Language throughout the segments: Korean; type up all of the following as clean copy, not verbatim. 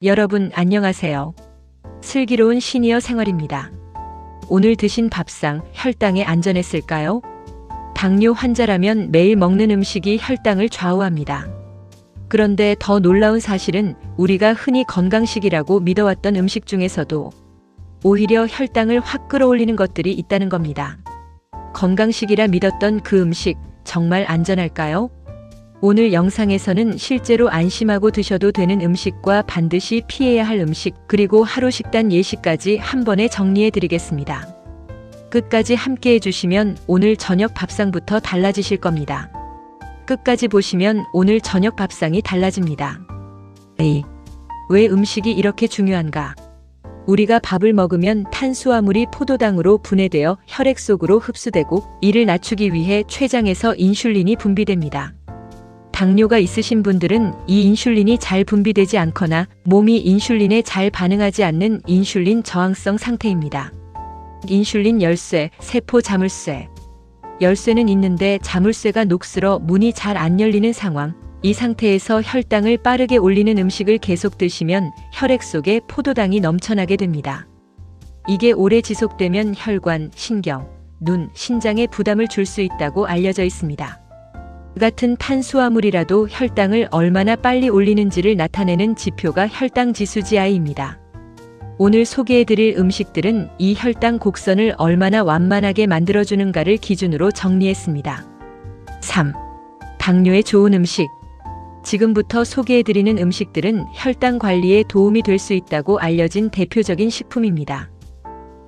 여러분 안녕하세요. 슬기로운 시니어 생활입니다. 오늘 드신 밥상 혈당에 안전했을까요? 당뇨 환자라면 매일 먹는 음식이 혈당을 좌우합니다. 그런데 더 놀라운 사실은 우리가 흔히 건강식이라고 믿어왔던 음식 중에서도 오히려 혈당을 확 끌어올리는 것들이 있다는 겁니다. 건강식이라 믿었던 그 음식 정말 안전할까요? 오늘 영상에서는 실제로 안심하고 드셔도 되는 음식과 반드시 피해야 할 음식, 그리고 하루 식단 예시까지 한 번에 정리해 드리겠습니다. 끝까지 함께 해주시면 오늘 저녁 밥상부터 달라지실 겁니다. 끝까지 보시면 오늘 저녁 밥상이 달라집니다. 왜 음식이 이렇게 중요한가? 우리가 밥을 먹으면 탄수화물이 포도당으로 분해되어 혈액 속으로 흡수되고 이를 낮추기 위해 췌장에서 인슐린이 분비됩니다. 당뇨가 있으신 분들은 이 인슐린이 잘 분비되지 않거나 몸이 인슐린에 잘 반응하지 않는 인슐린 저항성 상태입니다. 인슐린 열쇠, 세포 자물쇠. 열쇠는 있는데 자물쇠가 녹슬어 문이 잘 안 열리는 상황. 이 상태에서 혈당을 빠르게 올리는 음식을 계속 드시면 혈액 속에 포도당이 넘쳐나게 됩니다. 이게 오래 지속되면 혈관, 신경, 눈, 신장에 부담을 줄 수 있다고 알려져 있습니다. 같은 탄수화물이라도 혈당을 얼마나 빨리 올리는지를 나타내는 지표가 혈당 지수 GI입니다. 오늘 소개해드릴 음식들은 이 혈당 곡선을 얼마나 완만하게 만들어주는가를 기준으로 정리했습니다. 3. 당뇨에 좋은 음식. 지금부터 소개해드리는 음식들은 혈당 관리에 도움이 될 수 있다고 알려진 대표적인 식품입니다.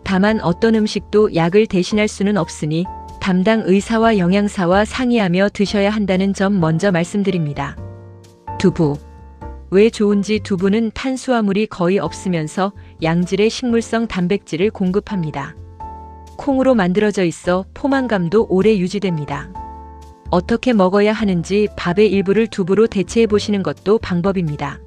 다만 어떤 음식도 약을 대신할 수는 없으니 담당 의사와 영양사와 상의하며 드셔야 한다는 점 먼저 말씀드립니다. 두부. 왜 좋은지. 두부는 탄수화물이 거의 없으면서 양질의 식물성 단백질을 공급합니다. 콩으로 만들어져 있어 포만감도 오래 유지됩니다. 어떻게 먹어야 하는지 밥의 일부를 두부로 대체해 보시는 것도 방법입니다.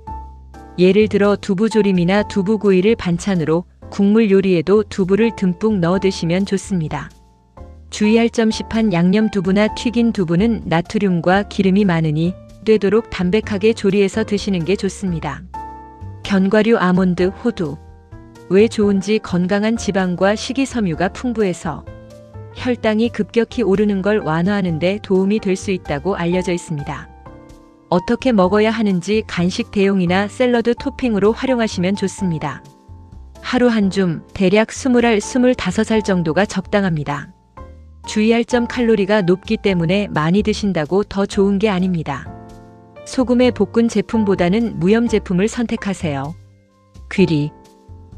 예를 들어 두부조림이나 두부구이를 반찬으로, 국물 요리에도 두부를 듬뿍 넣어 드시면 좋습니다. 주의할 점. 시판 양념 두부나 튀긴 두부는 나트륨과 기름이 많으니 되도록 담백하게 조리해서 드시는 게 좋습니다. 견과류, 아몬드, 호두. 왜 좋은지. 건강한 지방과 식이섬유가 풍부해서 혈당이 급격히 오르는 걸 완화하는 데 도움이 될 수 있다고 알려져 있습니다. 어떻게 먹어야 하는지. 간식 대용이나 샐러드 토핑으로 활용하시면 좋습니다. 하루 한 줌, 대략 20알, 25알 정도가 적당합니다. 주의할 점. 칼로리가 높기 때문에 많이 드신다고 더 좋은 게 아닙니다. 소금에 볶은 제품보다는 무염 제품을 선택하세요. 귀리.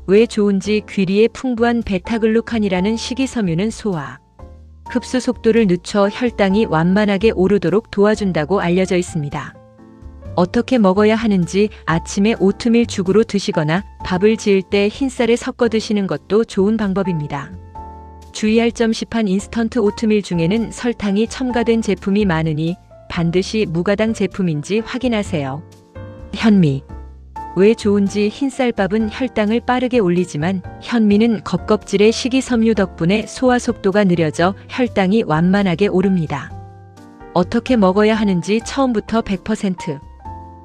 왜 좋은지. 귀리의 풍부한 베타글루칸이라는 식이섬유는 소화, 흡수 속도를 늦춰 혈당이 완만하게 오르도록 도와준다고 알려져 있습니다. 어떻게 먹어야 하는지. 아침에 오트밀 죽으로 드시거나 밥을 지을 때 흰쌀에 섞어 드시는 것도 좋은 방법입니다. 주의할 점. 시판 인스턴트 오트밀 중에는 설탕이 첨가된 제품이 많으니 반드시 무가당 제품인지 확인하세요. 현미. 왜 좋은지. 흰쌀밥은 혈당을 빠르게 올리지만 현미는 겉껍질의 식이섬유 덕분에 소화 속도가 느려져 혈당이 완만하게 오릅니다. 어떻게 먹어야 하는지. 처음부터 100%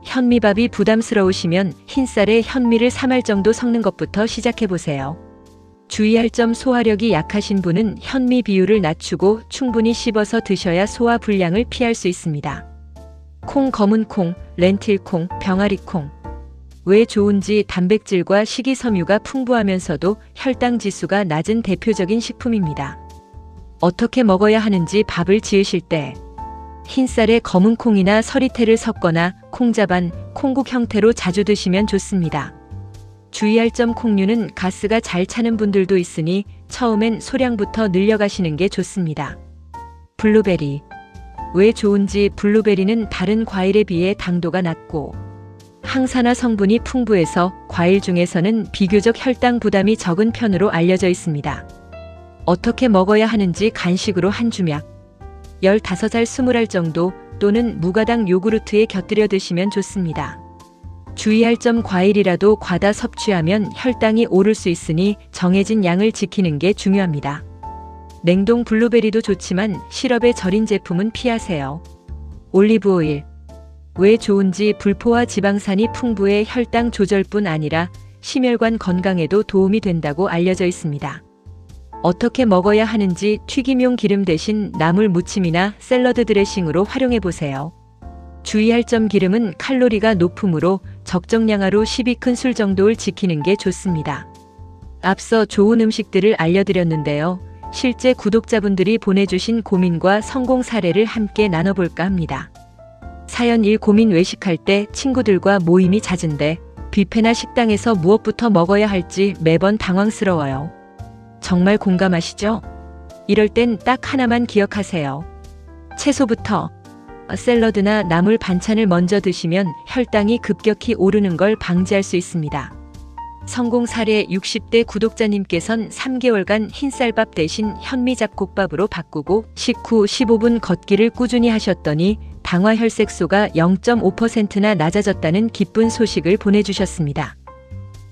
현미밥이 부담스러우시면 흰쌀에 현미를 3알 정도 섞는 것부터 시작해보세요. 주의할 점. 소화력이 약하신 분은 현미 비율을 낮추고 충분히 씹어서 드셔야 소화 불량을 피할 수 있습니다. 콩, 검은콩, 렌틸콩, 병아리콩. 왜 좋은지. 단백질과 식이섬유가 풍부하면서도 혈당 지수가 낮은 대표적인 식품입니다. 어떻게 먹어야 하는지. 밥을 지으실 때 흰쌀에 검은콩이나 서리태를 섞거나 콩자반, 콩국 형태로 자주 드시면 좋습니다. 주의할 점. 콩류는 가스가 잘 차는 분들도 있으니 처음엔 소량부터 늘려가시는 게 좋습니다. 블루베리. 왜 좋은지. 블루베리는 다른 과일에 비해 당도가 낮고 항산화 성분이 풍부해서 과일 중에서는 비교적 혈당 부담이 적은 편으로 알려져 있습니다. 어떻게 먹어야 하는지. 간식으로 한 주먹, 15알, 20알 정도 또는 무가당 요구르트에 곁들여 드시면 좋습니다. 주의할 점. 과일이라도 과다 섭취하면 혈당이 오를 수 있으니 정해진 양을 지키는 게 중요합니다. 냉동 블루베리도 좋지만 시럽에 절인 제품은 피하세요. 올리브 오일. 왜 좋은지 불포화 지방산이 풍부해 혈당 조절뿐 아니라 심혈관 건강에도 도움이 된다고 알려져 있습니다. 어떻게 먹어야 하는지 튀김용 기름 대신 나물 무침이나 샐러드 드레싱으로 활용해 보세요. 주의할 점 기름은 칼로리가 높으므로 적정량 하루 12큰 술 정도를 지키는 게 좋습니다. 앞서 좋은 음식들을 알려드렸는데요. 실제 구독자분들이 보내주신 고민과 성공 사례를 함께 나눠볼까 합니다. 사연 1. 고민 외식할 때 친구들과 모임이 잦은데 뷔페나 식당에서 무엇부터 먹어야 할지 매번 당황스러워요. 정말 공감하시죠? 이럴 땐 딱 하나만 기억하세요. 채소부터. 샐러드나 나물 반찬을 먼저 드시면 혈당이 급격히 오르는 걸 방지할 수 있습니다. 성공 사례 60대 구독자님께선 3개월간 흰쌀밥 대신 현미잡곡밥으로 바꾸고 식후 15분 걷기를 꾸준히 하셨더니 당화혈색소가 0.5%나 낮아졌다는 기쁜 소식을 보내주셨습니다.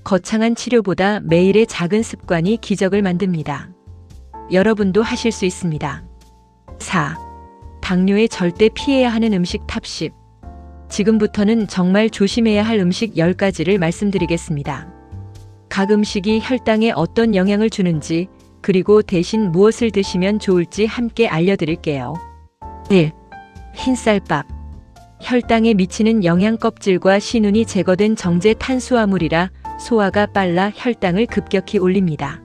거창한 치료보다 매일의 작은 습관이 기적을 만듭니다. 여러분도 하실 수 있습니다. 4. 당뇨에 절대 피해야 하는 음식 탑 10. 지금부터는 정말 조심해야 할 음식 10가지를 말씀드리겠습니다. 각 음식이 혈당에 어떤 영향을 주는지, 그리고 대신 무엇을 드시면 좋을지 함께 알려드릴게요. 1. 흰쌀밥. 혈당에 미치는 영양 껍질과 신운이 제거된 정제 탄수화물이라 소화가 빨라 혈당을 급격히 올립니다.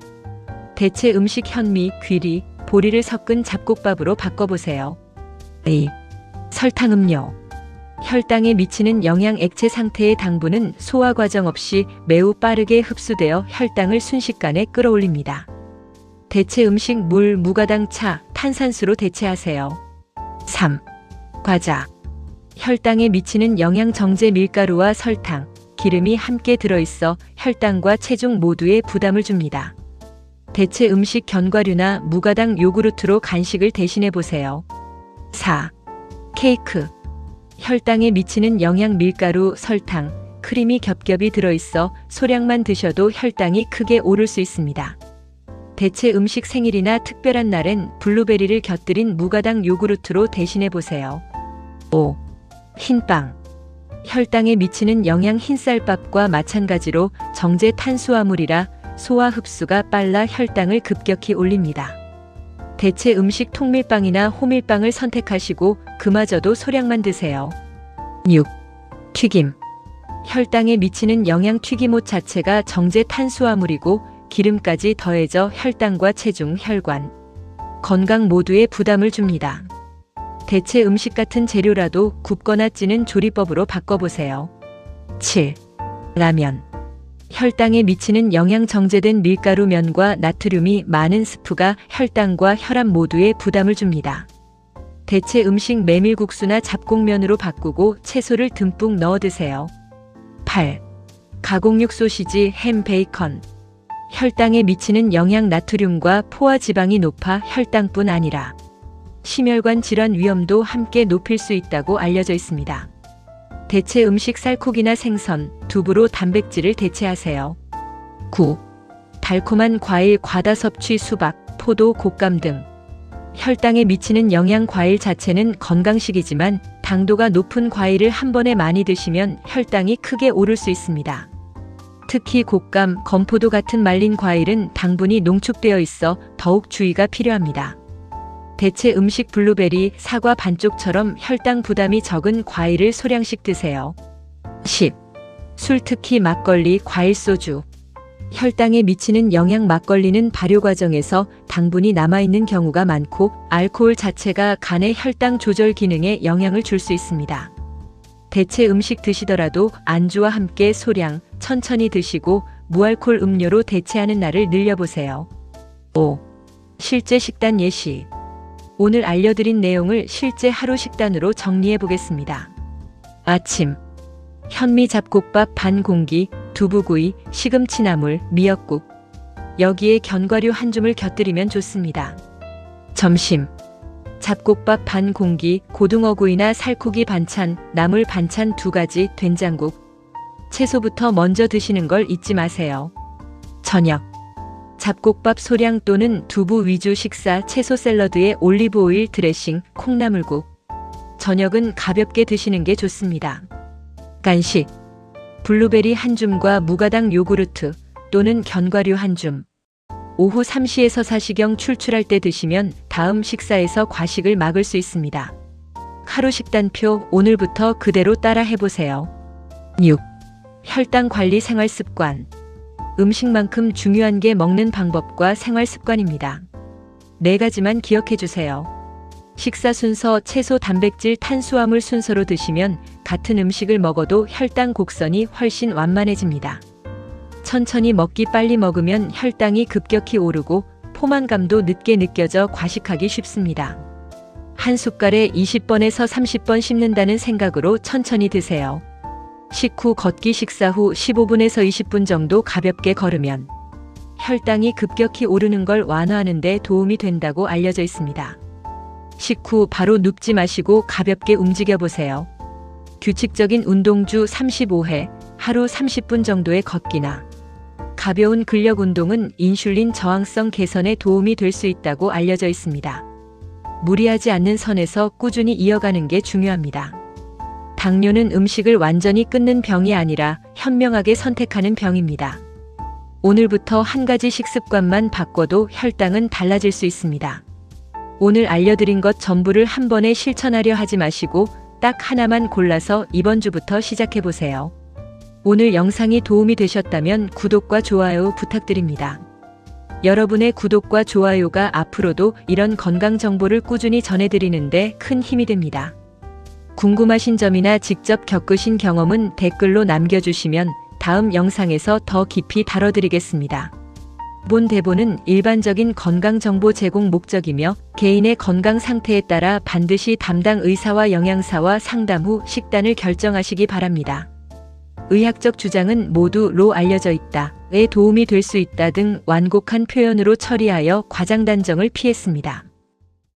대체 음식 현미, 귀리, 보리를 섞은 잡곡밥으로 바꿔보세요. 2. 설탕 음료. 혈당에 미치는 영양 액체 상태의 당분은 소화 과정 없이 매우 빠르게 흡수되어 혈당을 순식간에 끌어올립니다. 대체 음식 물, 무가당 차, 탄산수로 대체하세요. 3. 과자. 혈당에 미치는 영양 정제 밀가루와 설탕, 기름이 함께 들어있어 혈당과 체중 모두에 부담을 줍니다. 대체 음식 견과류나 무가당 요구르트로 간식을 대신해 보세요. 4. 케이크. 혈당에 미치는 영양 밀가루, 설탕, 크림이 겹겹이 들어있어 소량만 드셔도 혈당이 크게 오를 수 있습니다. 대체 음식 생일이나 특별한 날엔 블루베리를 곁들인 무가당 요구르트로 대신해 보세요. 5. 흰빵. 혈당에 미치는 영양 흰쌀밥과 마찬가지로 정제 탄수화물이라 소화 흡수가 빨라 혈당을 급격히 올립니다. 대체 음식 통밀빵이나 호밀빵을 선택하시고 그마저도 소량만 드세요. 6. 튀김. 혈당에 미치는 영양 튀김옷 자체가 정제 탄수화물이고 기름까지 더해져 혈당과 체중, 혈관, 건강 모두에 부담을 줍니다. 대체 음식 같은 재료라도 굽거나 찌는 조리법으로 바꿔보세요. 7. 라면. 혈당에 미치는 영양 정제된 밀가루 면과 나트륨이 많은 스프가 혈당과 혈압 모두에 부담을 줍니다. 대체 음식 메밀국수나 잡곡면으로 바꾸고 채소를 듬뿍 넣어 드세요. 8. 가공육 소시지, 햄, 베이컨. 혈당에 미치는 영양 나트륨과 포화 지방이 높아 혈당뿐 아니라 심혈관 질환 위험도 함께 높일 수 있다고 알려져 있습니다. 대체 음식 쌀국이나 생선, 두부로 단백질을 대체하세요. 9. 달콤한 과일, 과다 섭취 수박, 포도, 곶감 등. 혈당에 미치는 영양 과일 자체는 건강식이지만 당도가 높은 과일을 한 번에 많이 드시면 혈당이 크게 오를 수 있습니다. 특히 곶감, 건포도 같은 말린 과일은 당분이 농축되어 있어 더욱 주의가 필요합니다. 대체 음식 블루베리, 사과 반쪽처럼 혈당 부담이 적은 과일을 소량씩 드세요. 10. 술, 특히 막걸리, 과일, 소주. 혈당에 미치는 영양 막걸리는 발효 과정에서 당분이 남아있는 경우가 많고 알코올 자체가 간의 혈당 조절 기능에 영향을 줄 수 있습니다. 대체 음식 드시더라도 안주와 함께 소량, 천천히 드시고 무알콜 음료로 대체하는 날을 늘려보세요. 5. 실제 식단 예시. 오늘 알려드린 내용을 실제 하루 식단으로 정리해 보겠습니다. 아침. 현미 잡곡밥 반 공기, 두부구이, 시금치나물, 미역국. 여기에 견과류 한 줌을 곁들이면 좋습니다. 점심. 잡곡밥 반 공기, 고등어구이나 살코기 반찬, 나물 반찬 2가지, 된장국. 채소부터 먼저 드시는 걸 잊지 마세요. 저녁. 잡곡밥 소량 또는 두부 위주 식사, 채소 샐러드에 올리브오일 드레싱, 콩나물국. 저녁은 가볍게 드시는 게 좋습니다. 간식. 블루베리 한 줌과 무가당 요구르트 또는 견과류 한 줌. 오후 3시에서 4시경 출출할 때 드시면 다음 식사에서 과식을 막을 수 있습니다. 하루 식단표 오늘부터 그대로 따라 해보세요. 6. 혈당 관리 생활 습관. 음식만큼 중요한 게 먹는 방법과 생활 습관입니다. 4가지만 기억해 주세요. 식사 순서 채소, 단백질, 탄수화물 순서로 드시면 같은 음식을 먹어도 혈당 곡선이 훨씬 완만해집니다. 천천히 먹기 빨리 먹으면 혈당이 급격히 오르고 포만감도 늦게 느껴져 과식하기 쉽습니다. 한 숟갈에 20번에서 30번 씹는다는 생각으로 천천히 드세요. 식후 걷기. 식사 후 15분에서 20분 정도 가볍게 걸으면 혈당이 급격히 오르는 걸 완화하는 데 도움이 된다고 알려져 있습니다. 식후 바로 눕지 마시고 가볍게 움직여 보세요. 규칙적인 운동 주 35회, 하루 30분 정도의 걷기나 가벼운 근력 운동은 인슐린 저항성 개선에 도움이 될 수 있다고 알려져 있습니다. 무리하지 않는 선에서 꾸준히 이어가는 게 중요합니다. 당뇨는 음식을 완전히 끊는 병이 아니라 현명하게 선택하는 병입니다. 오늘부터 한 가지 식습관만 바꿔도 혈당은 달라질 수 있습니다. 오늘 알려드린 것 전부를 한 번에 실천하려 하지 마시고 딱 하나만 골라서 이번 주부터 시작해보세요. 오늘 영상이 도움이 되셨다면 구독과 좋아요 부탁드립니다. 여러분의 구독과 좋아요가 앞으로도 이런 건강 정보를 꾸준히 전해드리는데 큰 힘이 됩니다. 궁금하신 점이나 직접 겪으신 경험은 댓글로 남겨주시면 다음 영상에서 더 깊이 다뤄드리겠습니다. 본 대본은 일반적인 건강 정보 제공 목적이며 개인의 건강 상태에 따라 반드시 담당 의사와 영양사와 상담 후 식단을 결정하시기 바랍니다. 의학적 주장은 모두 로 알려져 있다에 도움이 될 수 있다 등 완곡한 표현으로 처리하여 과장 단정을 피했습니다.